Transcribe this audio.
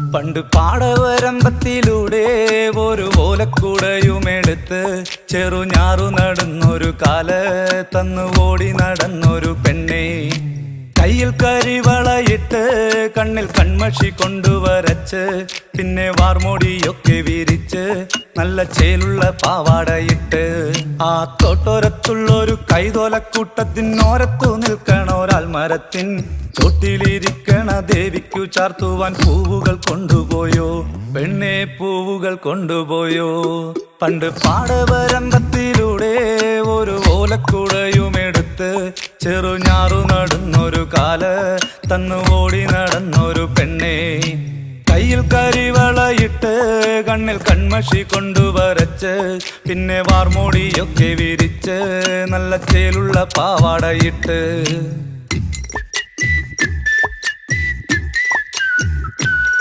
പണ്ട് പാടവരമ്പത്തിലൂടെ ഒരു ഓലക്കുടയുമെടുത്ത് ചെറുഞാറു നടന്നൊരു കാല് തന്നു ഓടി നടന്നൊരു പെണ്ണെ. കയ്യിൽ കരിവളയിട്ട് കണ്ണിൽ കൺമഷി കൊണ്ടുവരച്ച് പിന്നെ വാർമോടിയൊക്കെ വിരിച്ച് നല്ല ചേലുള്ള പാവാടയിട്ട് ആ തോട്ടോരത്തുള്ളൊരു കൈതോലക്കൂട്ടത്തിനോരത്തു നിൽക്കണ ഒരാൾ മരത്തിൻ ചോട്ടിലിരിക്കണ ദേവിക്കു ചാർത്തുവാൻ പൂവുകൾ കൊണ്ടുപോയോ പെണ്ണെ, പൂവുകൾ കൊണ്ടുപോയോ. പണ്ട് പാടവരമ്പത്തിലൂടെ ഒരു ഓലക്കുടയുമെടുത്ത് ചെറുഞാറു നടന്നൊരു കാല് തന്നു ഓടി നടന്നൊരു പെണ്ണെ. കയ്യിൽ കരിവളയിട്ട് കണ്ണിൽ കൺമഷി കൊണ്ടുവരച്ച് പിന്നെ വാർമോടിയൊക്കെ വിരിച്ച് നല്ല ചേലുള്ള പാവാടയിട്ട്